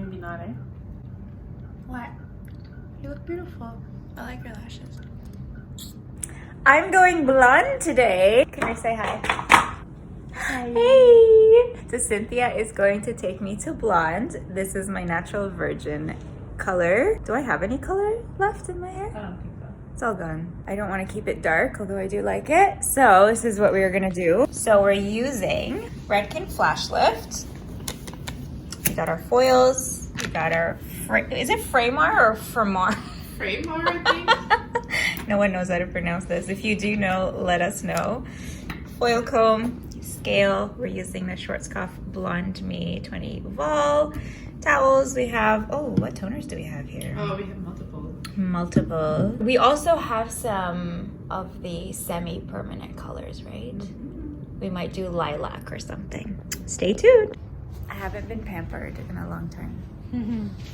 Maybe not, eh? What? You look beautiful. I like your lashes. I'm going blonde today. Can I say hi? Hi. Hey! So Cynthia is going to take me to blonde. This is my natural virgin color. Do I have any color left in my hair? I don't think so. It's all gone. I don't want to keep it dark, although I do like it. So this is what we are gonna do. So we're using Redken Flash Lift. We got our foils. We got our, is it Framar or Framar? Framar, I think. No one knows how to pronounce this. If you do know, let us know. Foil comb, scale. We're using the Schwarzkopf Blonde Me 20 Vol. Towels we have. Oh, what toners do we have here? Oh, we have multiple. Multiple. We also have some of the semi-permanent colors, right? We might do lilac or something. Stay tuned. I haven't been pampered in a long time.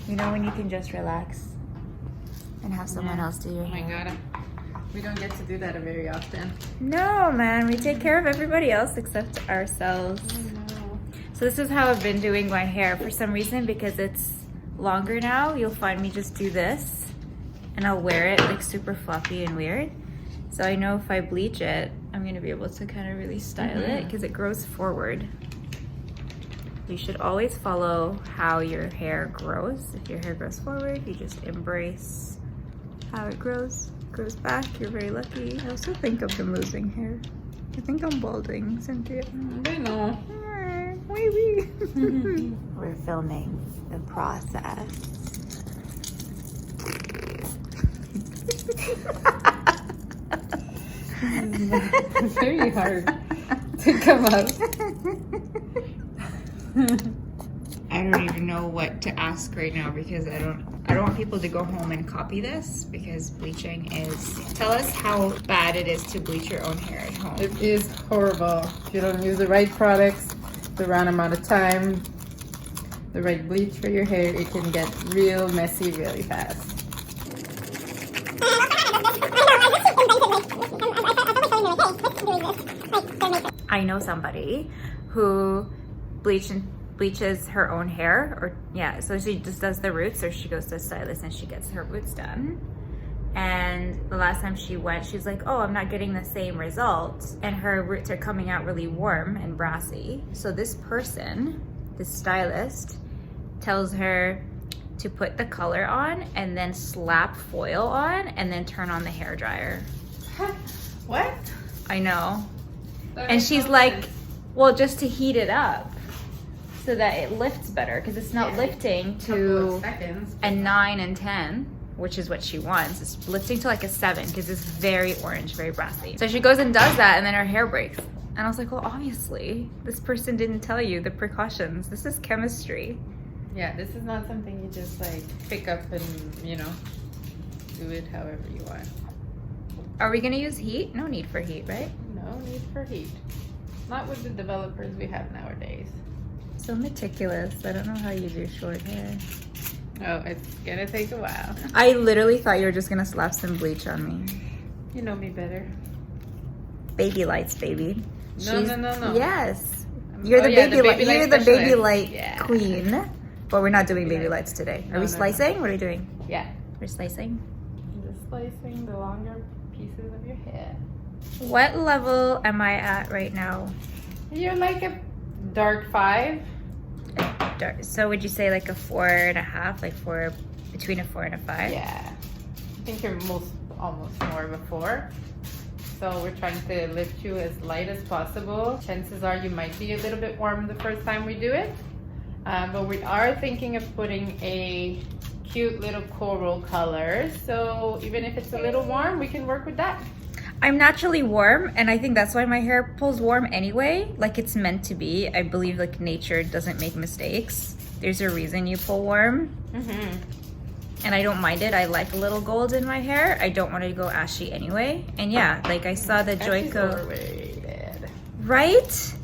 You know when you can just relax and have someone else do your Oh my hair? god. We don't get to do that very often. No, man. We take care of everybody else except ourselves. No. So this is how I've been doing my hair. For some reason, because it's longer now, you'll find me just do this. And I'll wear it like super fluffy and weird. So I know if I bleach it, I'm gonna be able to kind of really style it because it grows forward. You should always follow how your hair grows. If your hair grows forward, you just embrace how it grows. Grows back, you're very lucky. I also think I've been losing hair. I think I'm balding, Cynthia. I know. Maybe. We're filming the process. It's very hard to come up. I don't even know what to ask right now because I don't want people to go home and copy this because bleaching is. Tell us how bad it is to bleach your own hair at home. It is horrible. If you don't use the right products, the right amount of time, the right bleach for your hair, it can get real messy really fast. I know somebody who bleaches her own hair, or yeah, so she just does the roots, or she goes to a stylist and she gets her roots done. And the last time she went, she's like, oh, I'm not getting the same results, and her roots are coming out really warm and brassy. So this person, this stylist, tells her to put the color on and then slap foil on and then turn on the hair dryer. What? I know. That And makes she's no like, sense. well, just to heat it up so that it lifts better, because it's not lifting Couple to of seconds. a 9 and 10, which is what she wants. It's lifting to like a 7 because it's very orange, very brassy. So she goes and does that and then her hair breaks. And I was like, well, obviously, this person didn't tell you the precautions. This is chemistry. Yeah, this is not something you just like pick up and, you know, do it however you want. Are we gonna use heat? No need for heat, right? No need for heat. Not with the developers we have nowadays. So meticulous. I don't know how you do short hair. Oh, it's gonna take a while. I literally thought you were just gonna slap some bleach on me. You know me better. Baby lights, baby. No. Yes. You're the baby light. You're the baby specialist. light Yeah. queen. But we're not doing baby lights today. Are No, we no, slicing? What are we doing? Yeah. We're slicing. Just slicing the longer pieces of your hair. What level am I at right now? You're like a dark 5. So would you say like a 4.5, like between a 4 and a 5? Yeah. I think you're almost more of a 4. So we're trying to lift you as light as possible. Chances are you might be a little bit warm the first time we do it. But we are thinking of putting a cute little coral color. So even if it's a little warm, we can work with that. I'm naturally warm, and I think that's why my hair pulls warm anyway. Like it's meant to be. I believe like nature doesn't make mistakes. There's a reason you pull warm. And I don't mind it. I like a little gold in my hair. I don't want to go ashy anyway. And yeah, like I saw the Joico. Overrated. Right?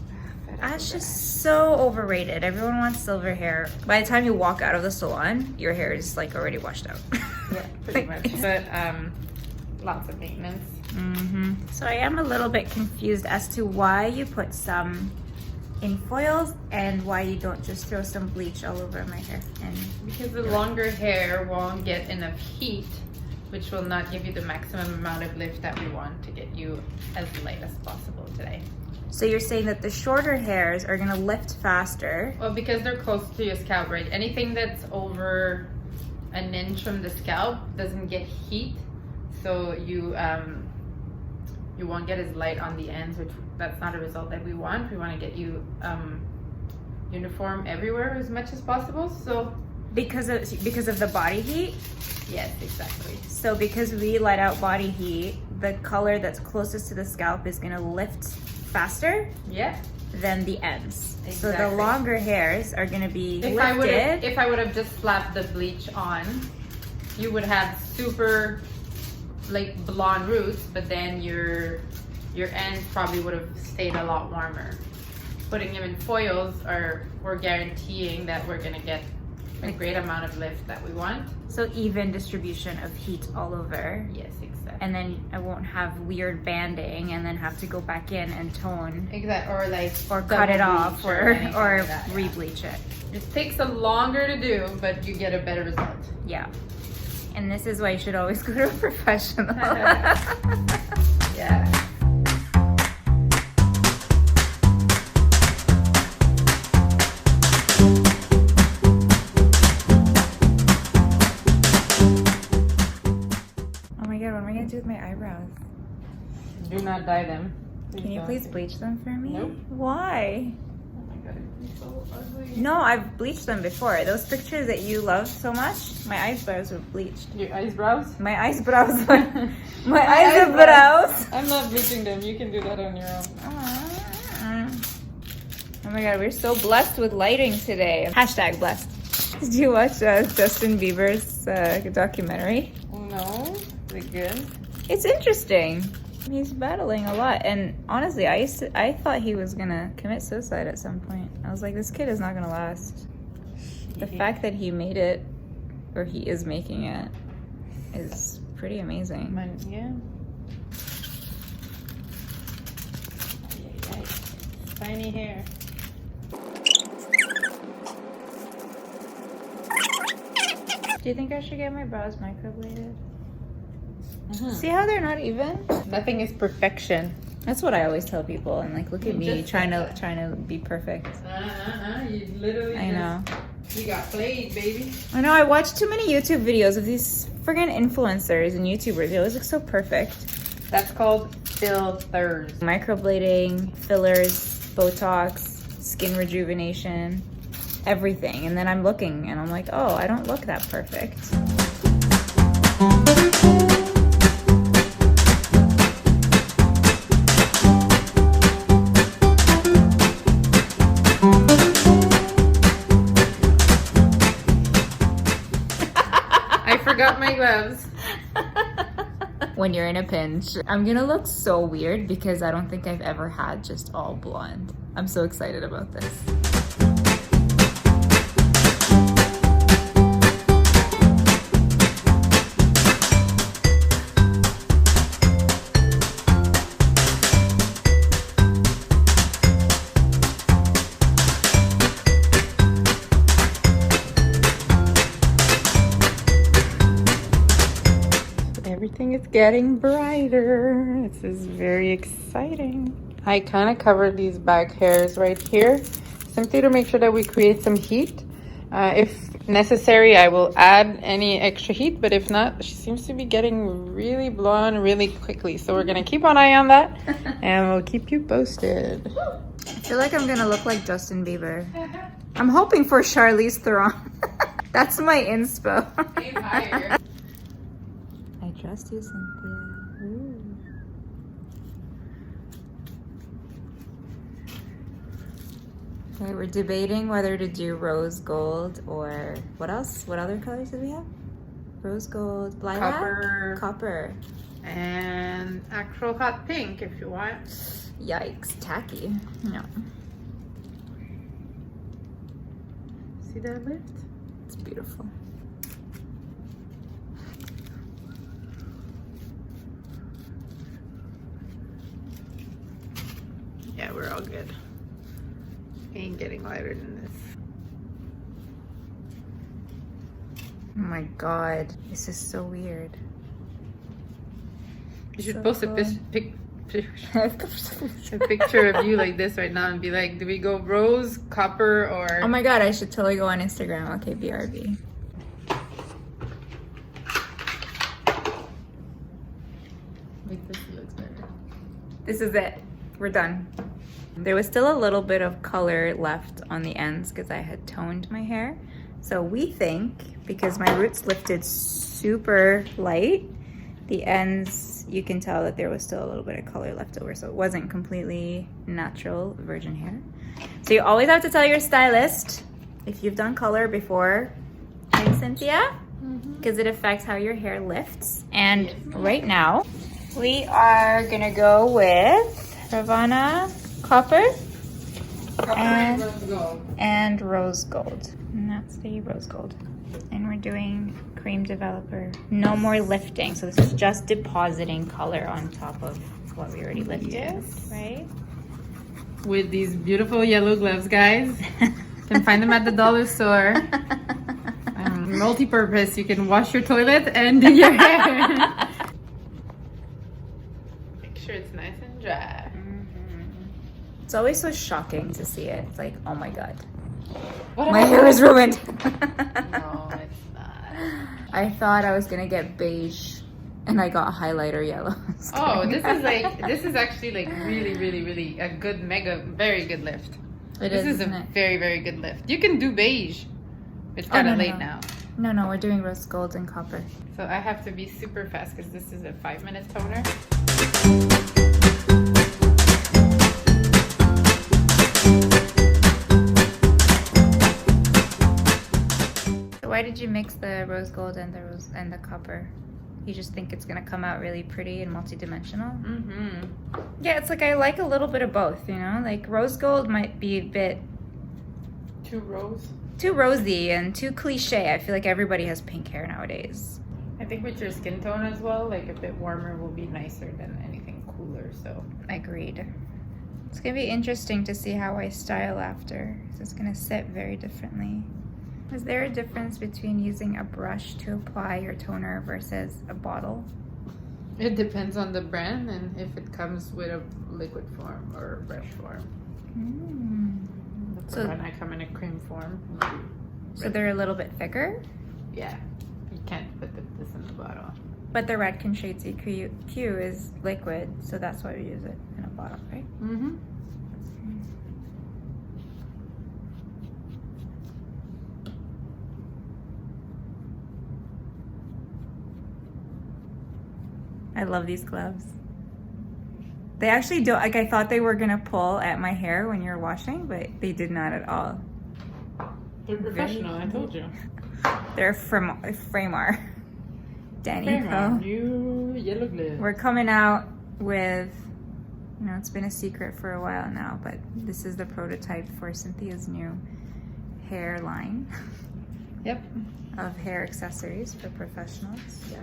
Ash is so overrated. Everyone wants silver hair. By the time you walk out of the salon, your hair is like already washed out. Yeah, pretty much. But lots of maintenance. So I am a little bit confused as to why you put some in foils, and why you don't just throw some bleach all over my hair. And because the longer hair won't get enough heat, which will not give you the maximum amount of lift that we want to get you as light as possible today. so you're saying that the shorter hairs are gonna lift faster. Well, because they're close to your scalp, right? Anything that's over an inch from the scalp doesn't get heat, so you won't get as light on the ends, which that's not a result that we want. We want to get you uniform everywhere as much as possible. So Because of the body heat. yes, exactly. So because we let out body heat, the color that's closest to the scalp is gonna lift faster Yeah. than the ends. So the Exactly. longer hairs are gonna be If lifted. I would have just slapped the bleach on, you would have super like blonde roots, but then your ends probably would have stayed a lot warmer. Putting them in foils, we're guaranteeing that we're gonna get a great amount of lift that we want. So even distribution of heat all over. Yes, exactly. And then I won't have weird banding and then have to go back in and tone Exactly, or like or cut it double off bleach anything or like that, yeah. re-bleach it. It takes a longer to do, but you get a better result. Yeah. And this is why you should always go to a professional. Yeah. Oh my god, what am I gonna do with my eyebrows? Do not dye them. Can you don't. please bleach them for me? Nope. Why? Oh my god, it's so ugly. No, I've bleached them before. Those pictures that you love so much, my eyebrows were bleached. Your eyebrows? My eyebrows were... my eyebrows! I'm not bleaching them. You can do that on your own. Oh my god, we're so blessed with lighting today. Hashtag blessed. Did you watch Justin Bieber's documentary? No, is it good? It's interesting. He's battling a lot, and honestly, I thought he was gonna commit suicide at some point. I was like, this kid is not gonna last. The fact that he made it, or he is making it, is pretty amazing. Yeah. Tiny hair. Do you think I should get my brows microbladed? See how they're not even? Nothing is perfection. That's what I always tell people. And like, look at You me just trying said to be perfect. You literally. I know. You got played, baby. I know. I watch too many YouTube videos of these friggin' influencers and YouTubers. They always look so perfect. That's called filters. Microblading, fillers, Botox, skin rejuvenation, everything. And then I'm looking and I'm like, oh, I don't look that perfect. I forgot my gloves. When you're in a pinch. I'm gonna look so weird because I don't think I've ever had just all blonde. I'm so excited about this. Everything is getting brighter. This is very exciting. I kind of covered these back hairs right here, simply to make sure that we create some heat. If necessary, I will add any extra heat, but if not, she seems to be getting really blonde really quickly. So we're gonna keep an eye on that and we'll keep you posted. I feel like I'm gonna look like Justin Bieber. I'm hoping for Charlize Theron. That's my inspo. Aim higher. I trust you, Cynthia. Ooh. Okay, we're debating whether to do rose gold or what else? What other colors did we have? Rose gold, lilac, Copper. copper. And actual hot pink if you want. Yikes, tacky. No, See that lift? it's beautiful. Yeah, we're all good. getting lighter than this. Oh my god, this is so weird. You should So post cool. a picture of you like this right now and be like, do we go rose, copper, or... Oh my god, I should totally go on Instagram. Okay, BRB. Like this looks better. This is it. We're done. There was still a little bit of color left on the ends because I had toned my hair. So we think, because my roots lifted super light, the ends, you can tell that there was still a little bit of color left over. So it wasn't completely natural virgin hair. So you always have to tell your stylist if you've done color before, right, Cynthia? Because it affects how your hair lifts. And right now, we are gonna go with Ravana Copper and Rose Gold. And that's the Rose Gold. And we're doing Cream Developer. No more lifting. So this is just depositing color on top of what we already lifted, Yes. right? With these beautiful yellow gloves, guys. You can find them at the dollar store. Multi-purpose. You can wash your toilet and do your hair. Make sure it's nice and dry. It's always so shocking to see it. It's like, oh my god. What My hair is ruined. No, it's not. I thought I was gonna get beige and I got highlighter yellow. Oh, this is actually like really a good, very good lift. This is a very, very good lift. You can do beige. It's kind of late now. No, we're doing rose gold and copper. So I have to be super fast because this is a 5-minute toner. So why did you mix the rose gold and the copper? You just think it's gonna come out really pretty and multi-dimensional? Yeah, it's like I like a little bit of both, you know? Like rose gold might be a bit Two rows. too rosy and too cliche. I feel like everybody has pink hair nowadays. I think with your skin tone as well, like a bit warmer will be nicer than anything cooler. So Agreed. It's gonna be interesting to see how I style after. So it's gonna sit very differently. Is there a difference between using a brush to apply your toner versus a bottle? it depends on the brand and if it comes with a liquid form or a brush form. So- When I come in a cream form. So they're a little bit thicker, Yeah, you can't put this in the bottle. but the Redken Shades EQ is liquid, so that's why we use it in a bottle, right? Mm-hmm. I love these gloves. They actually don't, like I thought they were gonna pull at my hair when you're washing, but they did not at all. They're professional, I told you. They're from Framar. Danny Co. New yellow gloves. We're coming out with, you know, it's been a secret for a while now, but this is the prototype for Cynthia's new hair line Yep. of hair accessories for professionals. Yeah.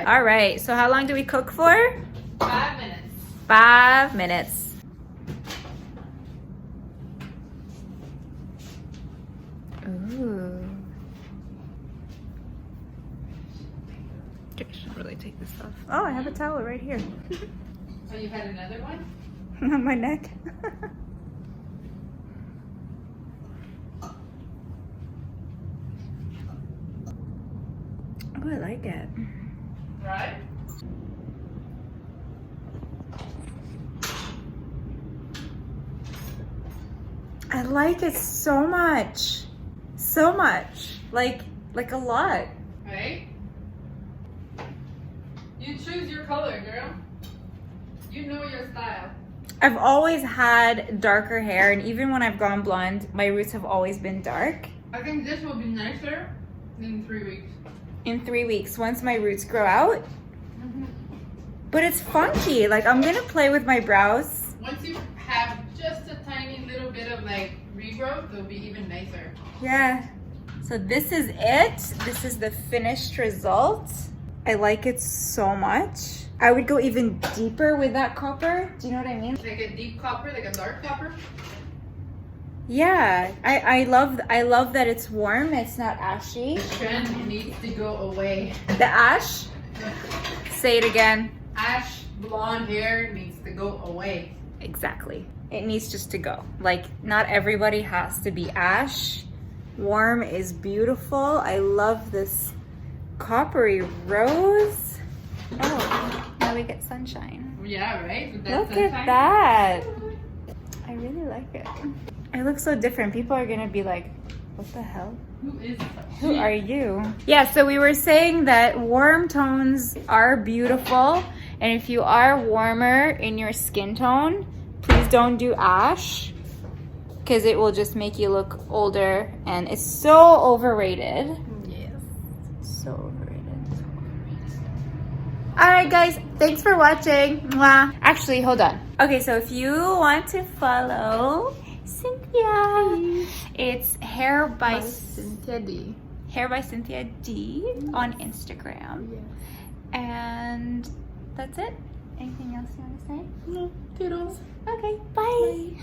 All right, so how long do we cook for? 5 minutes. 5 minutes. Ooh. Okay, I should really take this off. Oh, I have a towel right here. Oh, you had another one? On my neck. Oh, I like it. Right? I like it so much. So much. Like a lot. Right? You choose your color, girl. You know your style. I've always had darker hair, and even when I've gone blonde, my roots have always been dark. I think this will be nicer in 3 weeks. In 3 weeks, once my roots grow out. But it's funky. Like, I'm gonna play with my brows. Once you have just a tiny little bit of like regrowth, it'll be even nicer. Yeah. So this is it. This is the finished result. I like it so much. I would go even deeper with that copper. Do you know what I mean? Like a deep copper, like a dark copper. Yeah. I love that it's warm. It's not ashy. Trend needs to go away. The ash. Say it again. Ash blonde hair needs to go away. Exactly. It needs just to go. Like, not everybody has to be ash. Warm is beautiful. I love this coppery rose. Oh, now we get sunshine. Yeah, right? With that Look sunshine. at that. I really like it. I look so different. People are gonna be like, what the hell? Who is Who are you? Yeah, so we were saying that warm tones are beautiful. And if you are warmer in your skin tone, please don't do ash, because it will just make you look older, and it's so overrated. Yes. So overrated. All right, guys, thanks for watching. Mwah. Actually, hold on. Okay, so if you want to follow Cynthia, it's Hair by Cynthia D. Hair by Cynthia D on Instagram. Yes. And that's it. Anything else you want to say? No, toodles. Okay, bye.